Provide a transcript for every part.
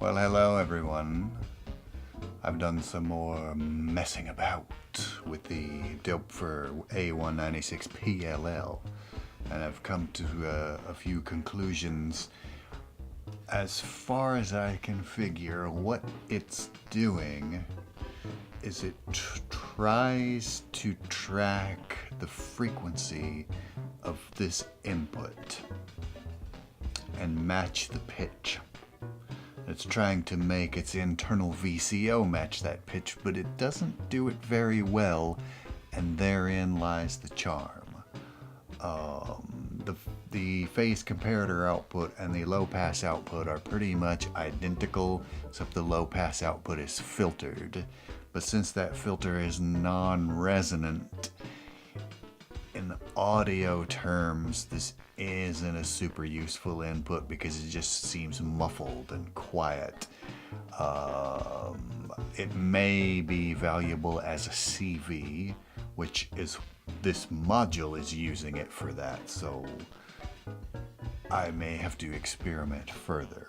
Well, hello everyone. I've done some more messing about with the Dopefer A196 PLL, and I've come to a few conclusions. As far as I can figure, what it's doing is it tries to track the frequency of this input and match the pitch. It's trying to make its internal VCO match that pitch, but it doesn't do it very well, and therein lies the charm. The phase comparator output and the low pass output are pretty much identical, except the low pass output is filtered. But since that filter is non-resonant, in audio terms, this isn't a super useful input because it just seems muffled and quiet. It may be valuable as a CV, which is this module is using it for that, so I may have to experiment further.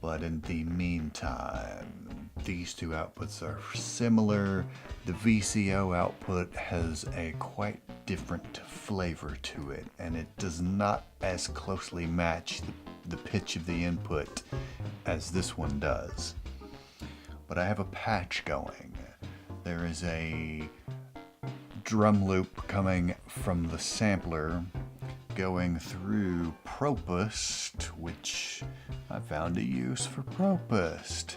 But in the meantime, these two outputs are similar. The VCO output has a quite different flavor to it, and it does not as closely match the pitch of the input as this one does. But I have a patch going. There is a drum loop coming from the sampler going through Propust, which I found a use for Propust.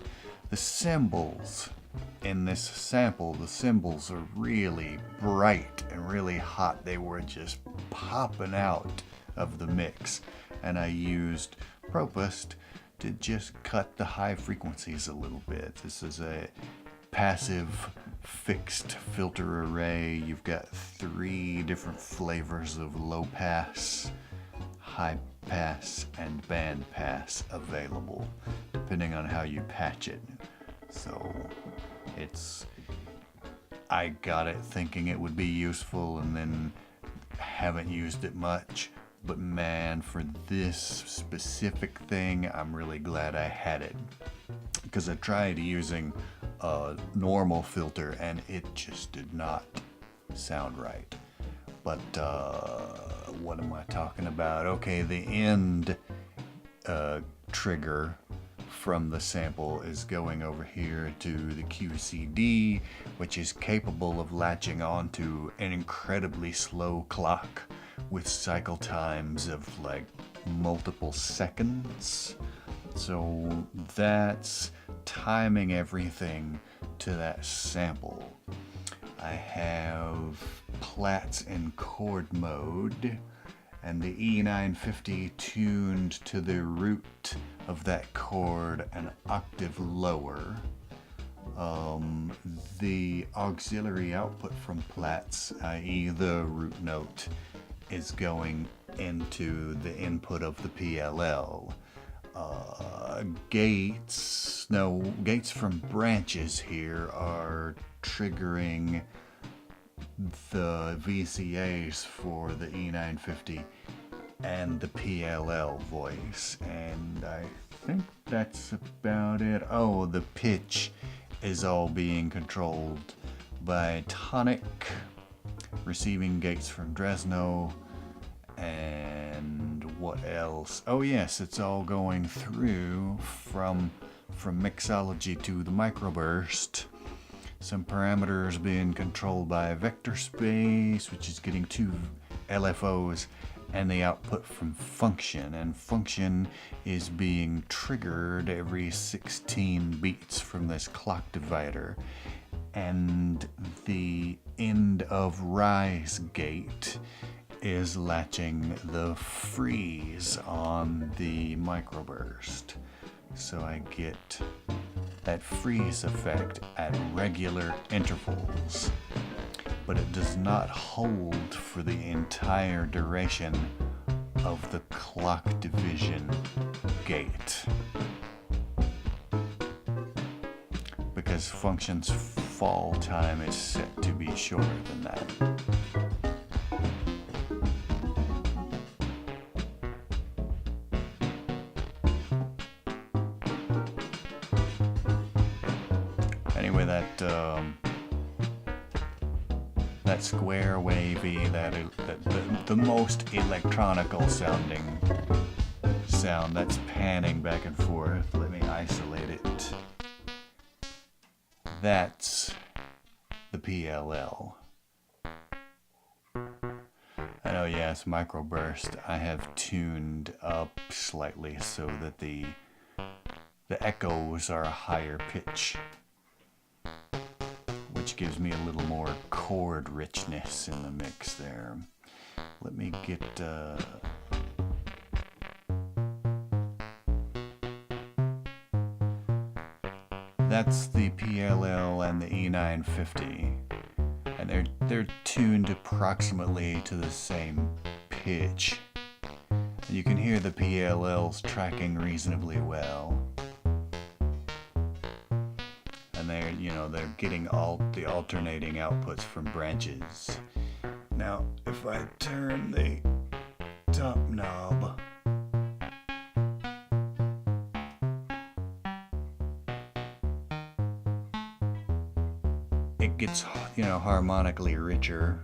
The cymbals in this sample, the cymbals are really bright and really hot. They were just popping out of the mix, and I used Propust to just cut the high frequencies a little bit. This is a passive fixed filter array. You've got 3 different flavors of low pass, high pass, and band pass available, depending on how you patch it. So I got it thinking it would be useful, and then haven't used it much. But man, for this specific thing, I'm really glad I had it, because I tried using a normal filter and it just did not sound right. But what am I talking about? Okay, the end trigger from the sample is going over here to the QCD, which is capable of latching onto an incredibly slow clock with cycle times of like multiple seconds. So that's timing everything to that sample. I have Platts in chord mode, and the E950 tuned to the root of that chord an octave lower. The auxiliary output from Platts, i.e. the root note, is going into the input of the PLL. Gates from branches here are triggering the VCAs for the E950 and the PLL voice, and I think that's about it. Oh, the pitch is all being controlled by Tonic, receiving gates from Dresno, and what else? Oh yes, it's all going through from mixology to the microburst. Some parameters being controlled by vector space, which is getting 2 LFOs, and the output from function. And function is being triggered every 16 beats from this clock divider. And the end of rise gate is latching the freeze on the microburst. So I get that freeze effect at regular intervals, but it does not hold for the entire duration of the clock division gate, because function's fall time is set to be shorter than that. that square wavy, the most electronical sounding sound that's panning back and forth. Let me isolate it. That's the PLL. I know, yes, microburst I have tuned up slightly so that the echoes are a higher pitch, which gives me a little more chord richness in the mix there. Let me get that's the PLL and the E950, and they're tuned approximately to the same pitch. And you can hear the PLLs tracking reasonably well. And they're getting the alternating outputs from branches. Now, if I turn the top knob, it gets, harmonically richer.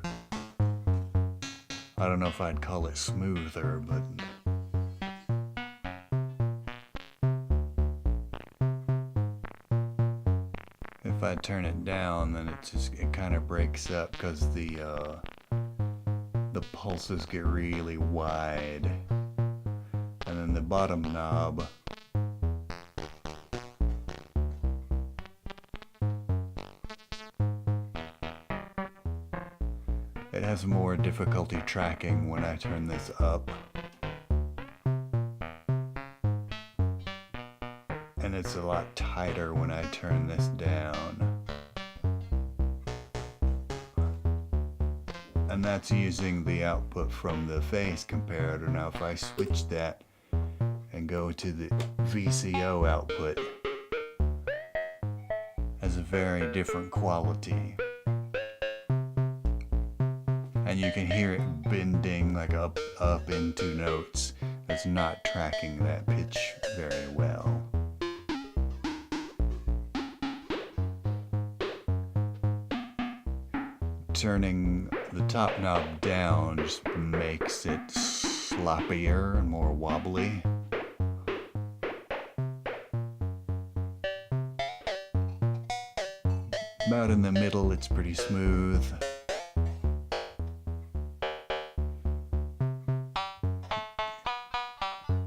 I don't know if I'd call it smoother, but if I turn it down, then it kind of breaks up because the pulses get really wide. And then the bottom knob, it has more difficulty tracking when I turn this up. And it's a lot tighter when I turn this down. And that's using the output from the phase comparator. Now if I switch that and go to the VCO output, has a very different quality. And you can hear it bending like up into notes that's not tracking that pitch very well. Turning the top knob down just makes it sloppier and more wobbly. About in the middle, it's pretty smooth.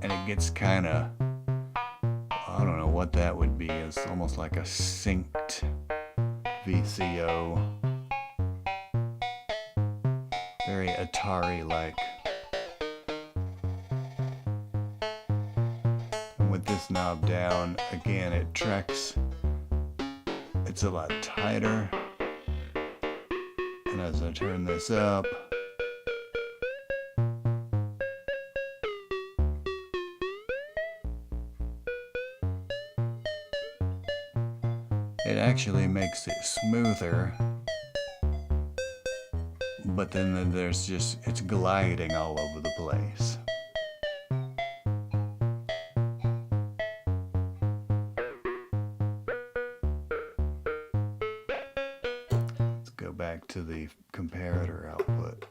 And it gets kind of, I don't know what that would be. It's almost like a synced VCO. Very Atari-like. And with this knob down, again, it tracks. It's a lot tighter. And as I turn this up, it actually makes it smoother. But then it's gliding all over the place. Let's go back to the comparator output.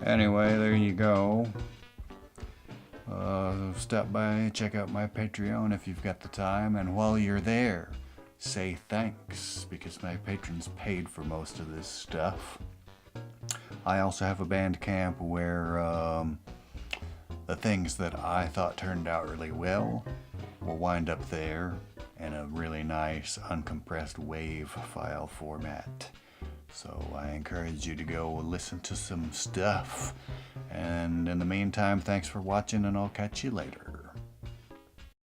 Anyway, there you go. Stop by, check out my Patreon if you've got the time, and while you're there, say thanks, because my patrons paid for most of this stuff. I also have a Bandcamp where the things that I thought turned out really well will wind up there in a really nice uncompressed WAV file format. So I encourage you to go listen to some stuff. And in the meantime, thanks for watching, and I'll catch you later.